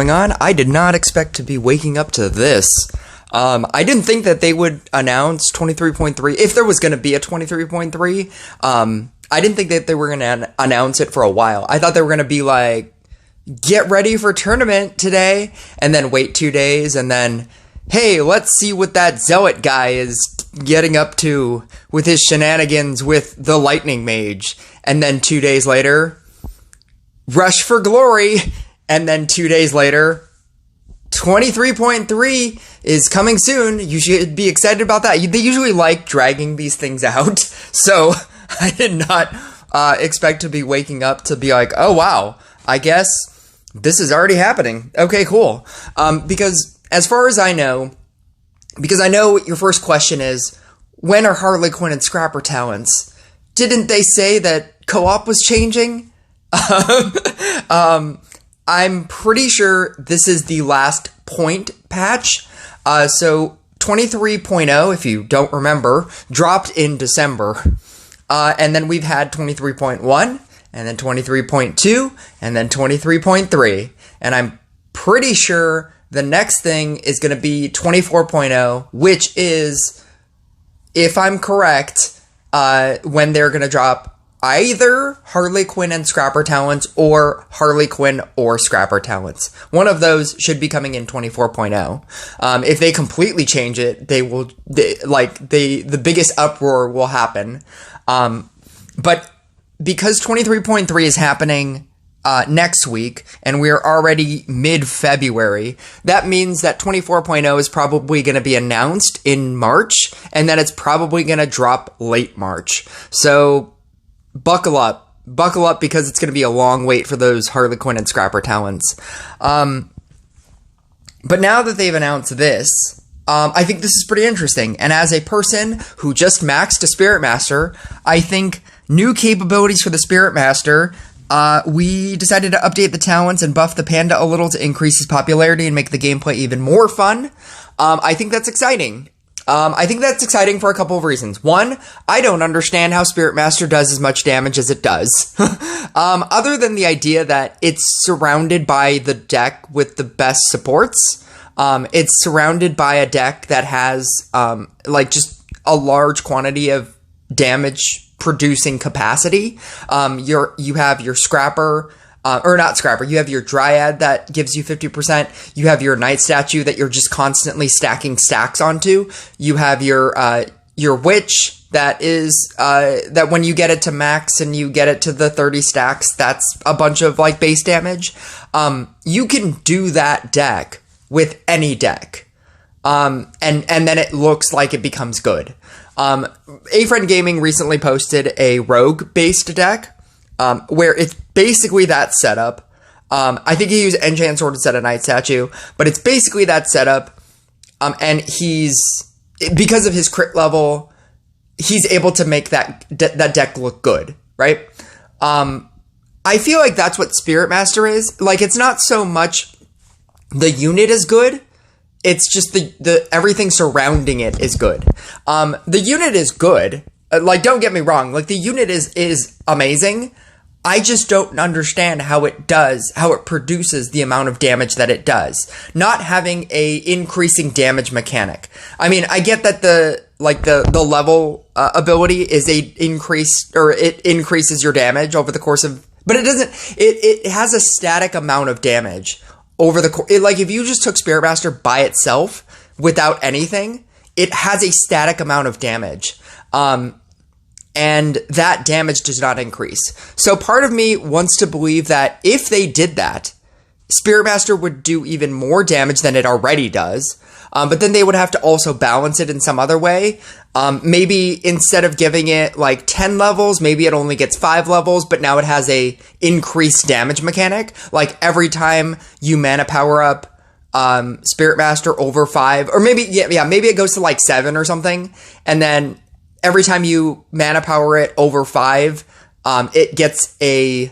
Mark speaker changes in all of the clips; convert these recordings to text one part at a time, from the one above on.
Speaker 1: going on? I did not expect to be waking up to this. I didn't think that they would announce 23.3, if there was going to be a 23.3. I didn't think that they were going to announce it for a while. I thought they were going to be like, get ready for tournament today, and then wait 2 days, and then, hey, let's see what that Zealot guy is getting up to with his shenanigans with the Lightning Mage. And then 2 days later, Rush for Glory. And then 2 days later, 23.3 is coming soon. You should be excited about that. They usually like dragging these things out. So I did not expect to be waking up to be like, oh, wow, I guess this is already happening. Okay, cool. Because as far as I know, because I know your first question is, when are Harlequin and Scrapper talents? Didn't they say that co-op was changing? I'm pretty sure this is the last point patch. So 23.0, if you don't remember, dropped in December. And then we've had 23.1, and then 23.2, and then 23.3. And I'm pretty sure the next thing is going to be 24.0, which is, if I'm correct, when they're going to drop either Harlequin and Scrapper talents or Harlequin or Scrapper talents. One of those should be coming in 24.0. If they completely change it, the biggest uproar will happen. But because 23.3 is happening next week, and we're already mid-February, that means that 24.0 is probably going to be announced in March, and that it's probably going to drop late March. So buckle up, because it's going to be a long wait for those Harlequin and Scrapper talents. But now that they've announced this, I think this is pretty interesting. And as a person who just maxed a Spirit Master, I think new capabilities for the Spirit Master, we decided to update the talents and buff the panda a little to increase his popularity and make the gameplay even more fun. I think that's exciting. I think that's exciting for a couple of reasons. One, I don't understand how Spirit Master does as much damage as it does. Other than the idea that it's surrounded by the deck with the best supports. It's surrounded by a deck that has, just a large quantity of damage producing capacity. You have your Scrapper, or not Scrapper, you have your Dryad that gives you 50%. You have your Night Statue that you're just constantly stacking stacks onto. You have your Witch that is, that when you get it to max and you get it to the 30 stacks, that's a bunch of base damage. You can do that deck with any deck. And then it looks like it becomes good. A-Friend Gaming recently posted a rogue-based deck, where it's basically that setup. I think he used Enchant Sword instead of Night Statue, but it's basically that setup. And because of his crit level, he's able to make that deck look good, right? I feel like that's what Spirit Master is. It's not so much the unit is good, it's just the everything surrounding it is good. The unit is good. Don't get me wrong. The unit is amazing. I just don't understand how it produces the amount of damage that it does. Not having a increasing damage mechanic. I mean, I get that the level ability is it increases your damage over the course of, but it doesn't, it has a static amount of damage over the course. If you just took Spirit Master by itself without anything, it has a static amount of damage. And that damage does not increase. So part of me wants to believe that if they did that, Spirit Master would do even more damage than it already does. But then they would have to also balance it in some other way. Maybe instead of giving it 10 levels, maybe it only gets 5 levels, but now it has a increased damage mechanic. Every time you mana power up Spirit Master over 5, or maybe it goes to 7 or something, and then every time you mana power it over 5, it gets a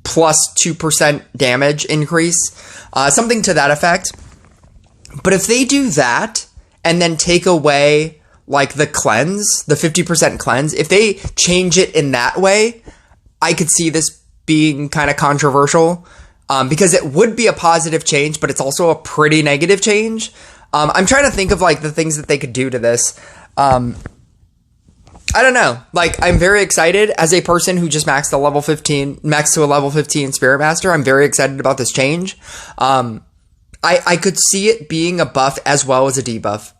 Speaker 1: plus 2% damage increase, something to that effect. But if they do that and then take away the cleanse, the 50% cleanse, if they change it in that way, I could see this being kind of controversial. because it would be a positive change, but it's also a pretty negative change. I'm trying to think of like the things that they could do to this. I don't know. Like, I'm very excited as a person who just maxed to a level 15 Spirit Master. I'm very excited about this change. I could see it being a buff as well as a debuff.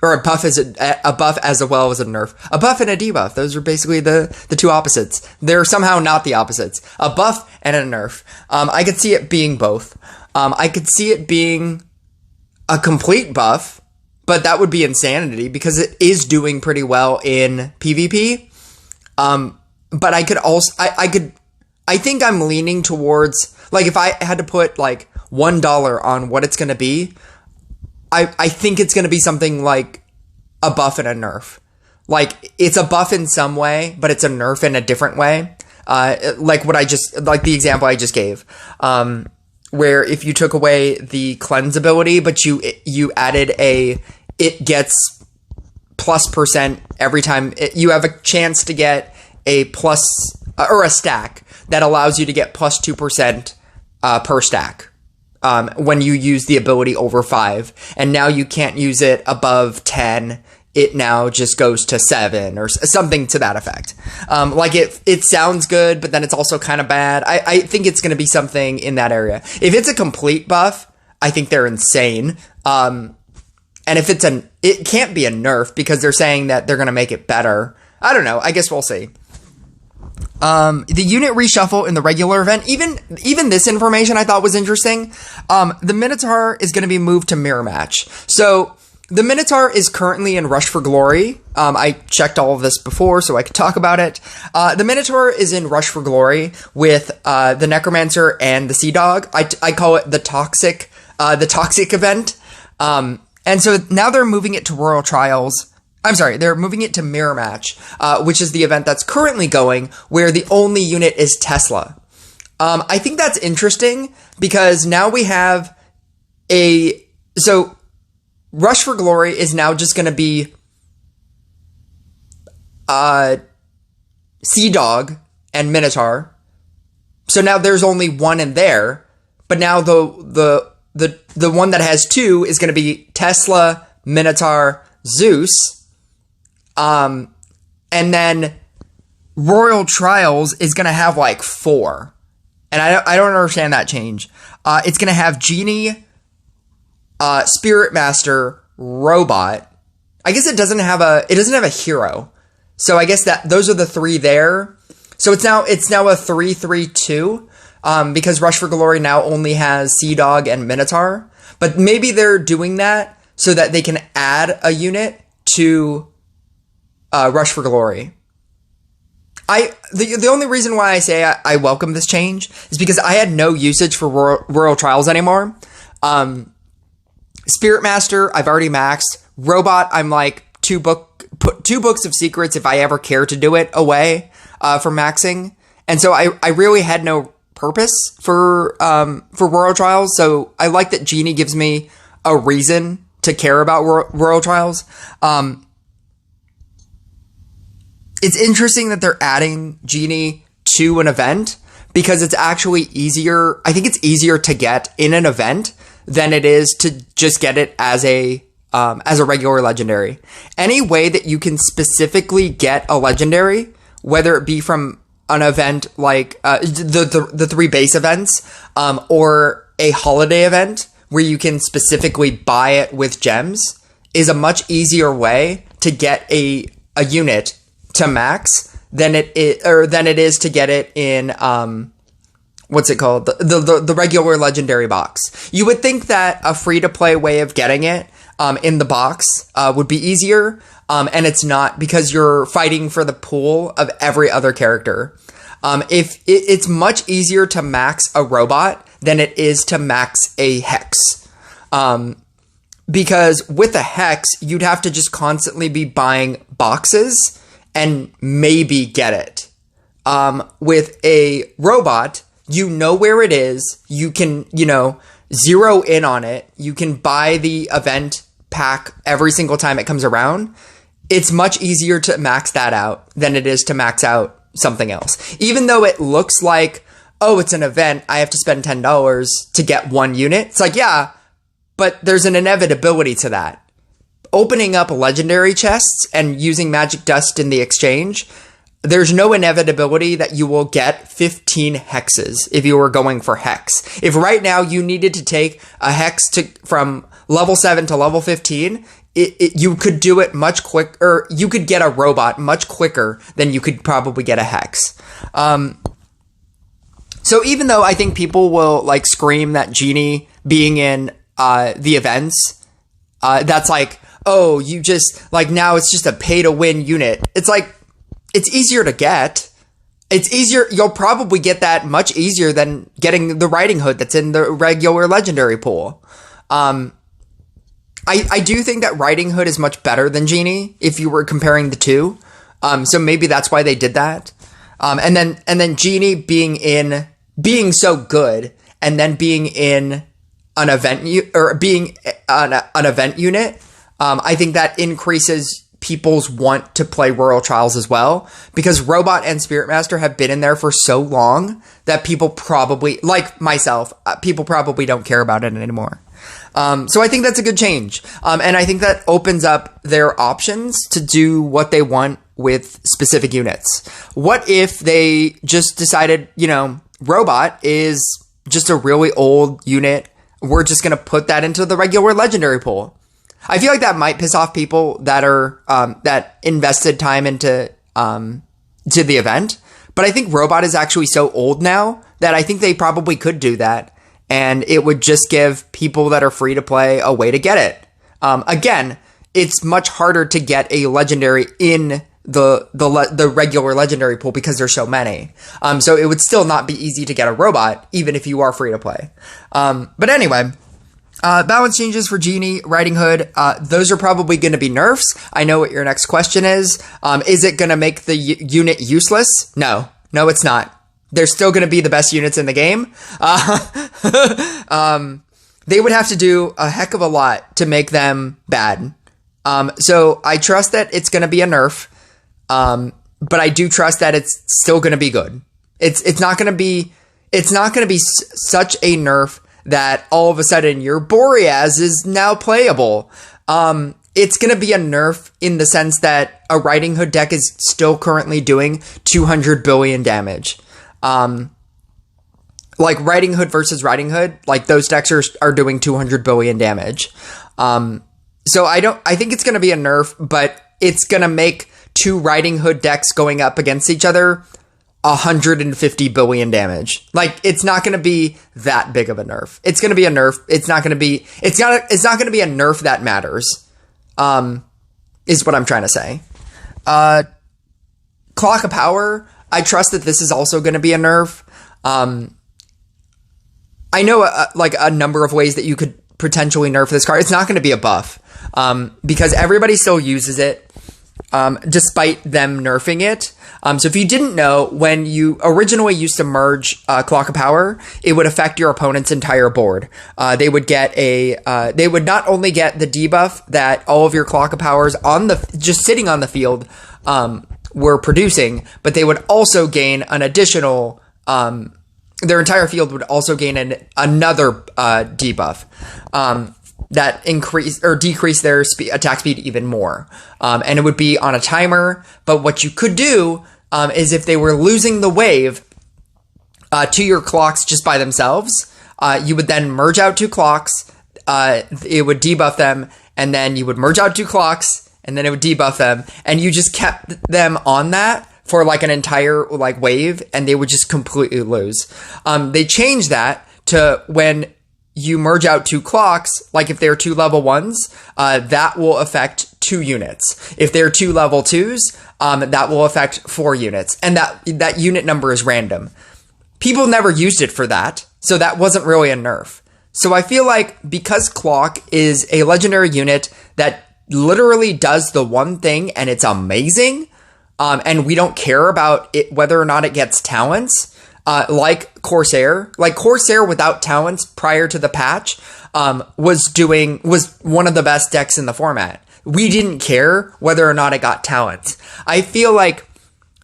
Speaker 1: Or a buff as well as a nerf. A buff and a debuff. Those are basically the two opposites. They're somehow not the opposites. A buff and a nerf. I could see it being both. I could see it being a complete buff, but that would be insanity because it is doing pretty well in PvP. But I could also, I think I'm leaning towards, like, if I had to put like $1 on what it's going to be, I think it's going to be something like a buff and a nerf. Like, it's a buff in some way, but it's a nerf in a different way. Like the example I just gave. Where if you took away the cleanse ability, but you added it gets +% every time. You have a chance to get a plus, or a stack that allows you to get +2% per stack. When you use the ability over 5, and now you can't use it above 10, it now just goes to 7 or something to that effect. Like it sounds good, but then it's also kind of bad. I think it's going to be something in that area. If it's a complete buff, I think they're insane. And if it can't be a nerf because they're saying that they're going to make it better. I don't know. I guess we'll see. The unit reshuffle in the regular event, even this information I thought was interesting. The Minotaur is going to be moved to Mirror Match. So the Minotaur is currently in Rush for Glory. I checked all of this before so I could talk about it. The Minotaur is in Rush for Glory with the Necromancer and the Sea Dog. I call it the toxic event. And so now they're moving it to Royal Trials. I'm sorry, they're moving it to Mirror Match, which is the event that's currently going, where the only unit is Tesla. I think that's interesting because now we have so Rush for Glory is now just going to be Sea Dog and Minotaur. So now there's only one in there, but now the one that has 2 is going to be Tesla, Minotaur, Zeus. And then Royal Trials is going to have like 4. And I don't understand that change. It's going to have Genie, Spirit Master, Robot. I guess it doesn't have a hero. So I guess that those are the 3 there. So it's now a 3-3-2. Because Rush for Glory now only has Sea Dog and Minotaur. But maybe they're doing that so that they can add a unit to Rush for Glory. The only reason why I say I welcome this change is because I had no usage for Royal Trials anymore. Spirit Master, I've already maxed. Robot, I'm like put 2 books of secrets if I ever care to do it away from maxing. And so I really had no purpose for Royal Trials. So I like that Genie gives me a reason to care about Royal Trials. It's interesting that they're adding Genie to an event because it's actually easier. I think it's easier to get in an event than it is to just get it as a regular legendary. Any way that you can specifically get a legendary, whether it be from an event like the 3 base events, or a holiday event where you can specifically buy it with gems, is a much easier way to get a unit to max than it is to get it in what's it called, the regular legendary box. You would think that a free to play way of getting it in the box would be easier, and it's not, because you're fighting for the pool of every other character. It's much easier to max a robot than it is to max a hex. Because with a hex, you'd have to just constantly be buying boxes and maybe get it. With a robot, you know where it is. You can, zero in on it. You can buy the event pack every single time it comes around. It's much easier to max that out than it is to max out something else. Even though it looks like oh, it's an event, I have to spend $10 to get one unit. It's like, yeah, but there's an inevitability to that. Opening up legendary chests and using magic dust in the exchange, there's no inevitability that you will get 15 hexes if you were going for hex. If right now you needed to take a hex from level 7 to level 15, you could do it much quicker, or you could get a robot much quicker than you could probably get a hex. So even though I think people will like scream that Genie being in the events, that's like, oh, you just like, now it's just a pay to win unit. It's like, it's easier to get. It's easier. You'll probably get that much easier than getting the Riding Hood that's in the regular legendary pool. I do think that Riding Hood is much better than Genie if you were comparing the two. So maybe that's why they did that. And then Genie being so good and then being in an event being an event unit. I think that increases people's want to play Royal Trials as well, because Robot and Spirit Master have been in there for so long that people probably, like myself, people probably don't care about it anymore. So I think that's a good change. And I think that opens up their options to do what they want with specific units. What if they just decided, Robot is just a really old unit. We're just going to put that into the regular legendary pool. I feel like that might piss off people that are that invested time into to the event. But I think Robot is actually so old now that I think they probably could do that, and it would just give people that are free to play a way to get it. Again, it's much harder to get a legendary in the regular legendary pool because there's so many. So it would still not be easy to get a Robot, even if you are free to play. But anyway. Balance changes for Genie, Riding Hood, those are probably going to be nerfs. I know what your next question is. Is it going to make the unit useless? No, it's not. They're still going to be the best units in the game. They would have to do a heck of a lot to make them bad. So I trust that it's going to be a nerf. But I do trust that it's still going to be good. It's not going to be such a nerf that all of a sudden your Boreas is now playable. It's going to be a nerf in the sense that a Riding Hood deck is still currently doing 200 billion damage. Like Riding Hood versus Riding Hood, like those decks are doing 200 billion damage. So I think it's going to be a nerf, but it's going to make two Riding Hood decks going up against each other 150 billion damage. Like, it's not going to be that big of a nerf. It's going to be a nerf. It's not going to be a nerf that matters. Is what I'm trying to say. Clock of Power, I trust that this is also going to be a nerf. I know a number of ways that you could potentially nerf this card. It's not going to be a buff. Because everybody still uses it. Despite them nerfing it. So if you didn't know, when you originally used to merge Clock of Power, it would affect your opponent's entire board. They would not only get the debuff that all of your Clock of Powers just sitting on the field were producing, but they would also gain an additional. Their entire field would also gain another debuff. That increase or decrease their attack speed even more. And it would be on a timer. But what you could do is if they were losing the wave to your clocks just by themselves, you would then merge out two clocks. It would debuff them. And then you would merge out two clocks. And then it would debuff them. And you just kept them on that for like an entire like wave. And they would just completely lose. They changed that to when you merge out two clocks, like if they're two level 1s, that will affect 2 units. If they're 2 level 2s, that will affect 4 units. And that unit number is random. People never used it for that, so that wasn't really a nerf. So I feel like because Clock is a legendary unit that literally does the one thing and it's amazing, and we don't care about it whether or not it gets talents, like Corsair without talents prior to the patch, was one of the best decks in the format. We didn't care whether or not it got talents. I feel like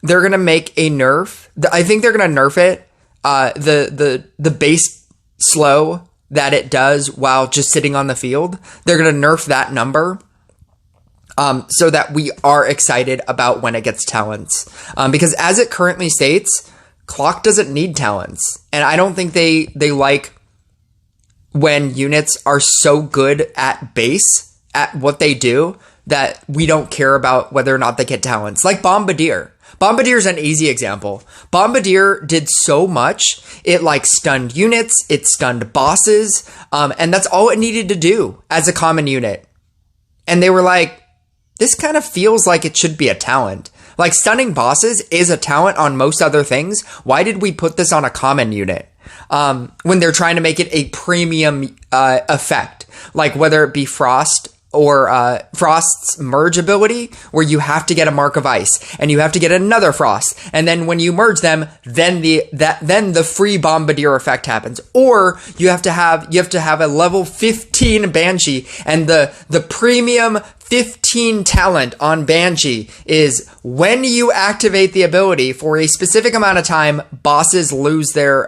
Speaker 1: they're going to make a nerf. I think they're going to nerf it, the base slow that it does while just sitting on the field. They're going to nerf that number. So that we are excited about when it gets talents. Because as it currently states, clock doesn't need talents. And I don't think they like when units are so good at base, at what they do, that we don't care about whether or not they get talents. Like Bombardier. Bombardier is an easy example. Bombardier did so much. It like stunned units, it stunned bosses, and that's all it needed to do as a common unit. And they were like, this kind of feels like it should be a talent. Like, stunning bosses is a talent on most other things. Why did we put this on a common unit? When they're trying to make it a premium effect. Like, whether it be Frost or Frost's merge ability, where you have to get a Mark of Ice, and you have to get another Frost. And then when you merge them, then the free Bombardier effect happens. Or you have to have a level 15 Banshee, and the premium 15 talent on Banshee is when you activate the ability for a specific amount of time, bosses lose their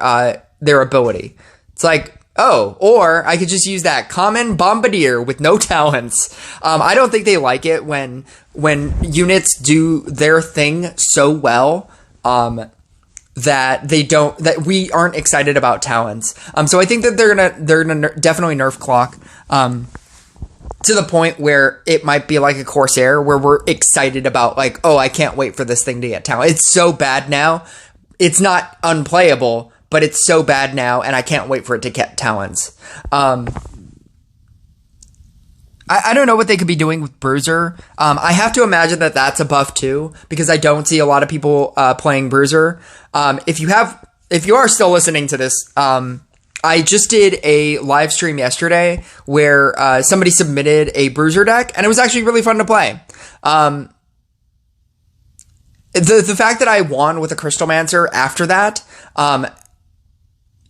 Speaker 1: ability. It's like, oh, or I could just use that common Bombardier with no talents. I don't think they like it when units do their thing so well that we aren't excited about talents. So I think that they're gonna definitely nerf clock. To the point where it might be like a Corsair, where we're excited about, like, oh, I can't wait for this thing to get talent. It's so bad now. It's not unplayable, but it's so bad now, and I can't wait for it to get talents. I don't know what they could be doing with Bruiser. I have to imagine that that's a buff too, because I don't see a lot of people playing Bruiser. If you are still listening to this, I just did a live stream yesterday where somebody submitted a Bruiser deck, and it was actually really fun to play. The fact that I won with a Crystalmancer after that,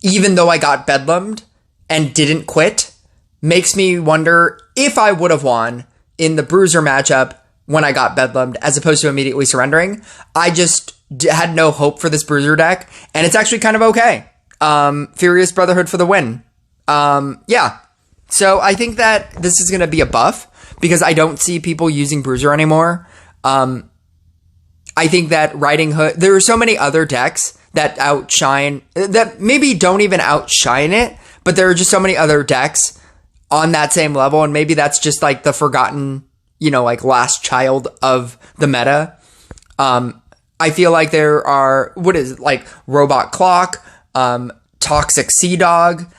Speaker 1: even though I got bedlammed and didn't quit, makes me wonder if I would have won in the Bruiser matchup when I got bedlammed, as opposed to immediately surrendering. I just had no hope for this Bruiser deck, and it's actually kind of okay. Furious Brotherhood for the win. Yeah. So I think that this is going to be a buff, because I don't see people using Bruiser anymore. I think that Riding Hood, there are so many other decks that outshine, that maybe don't even outshine it, but there are just so many other decks on that same level, and maybe that's just like the forgotten, like last child of the meta. I feel like there are, like Robot Clock, Toxic Sea Dog,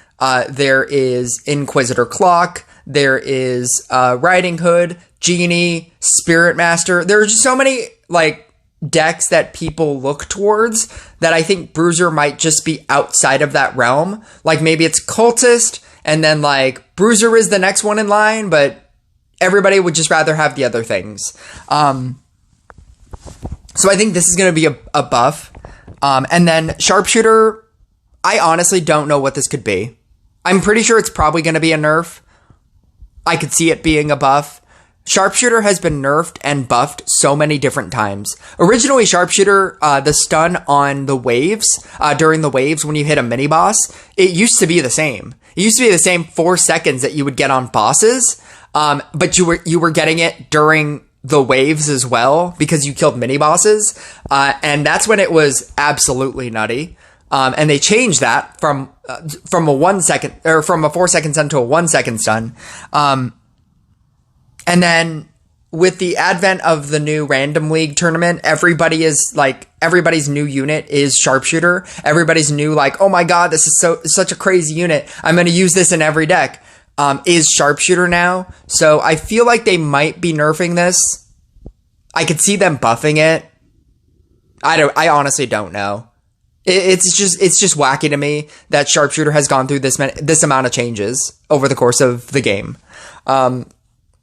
Speaker 1: there is Inquisitor Clock, there is Riding Hood, Genie, Spirit Master. There are just so many like decks that people look towards that I think Bruiser might just be outside of that realm. Like maybe it's Cultist, and then like Bruiser is the next one in line, but everybody would just rather have the other things. So I think this is going to be a buff. And then Sharpshooter, I honestly don't know what this could be. I'm pretty sure it's probably going to be a nerf. I could see it being a buff. Sharpshooter has been nerfed and buffed so many different times. Originally, Sharpshooter, the stun on the waves, during the waves when you hit a mini-boss, it used to be the same. It used to be the same 4 seconds that you would get on bosses, but you were getting it during the waves as well, because you killed mini-bosses, and that's when it was absolutely nutty. And they changed that from a 1 second, or from a 4 second stun to a 1 second stun. And then with the advent of the new Random League tournament, everybody's new unit is Sharpshooter. Everybody's new, like, oh my god, this is such a crazy unit, I'm going to use this in every deck, is Sharpshooter now. So I feel like they might be nerfing this. I could see them buffing it. I honestly don't know. It's just wacky to me that Sharpshooter has gone through this amount of changes over the course of the game.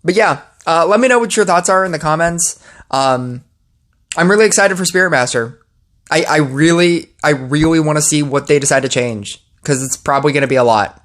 Speaker 1: But yeah, let me know what your thoughts are in the comments. I'm really excited for Spirit Master. I really want to see what they decide to change, because it's probably going to be a lot.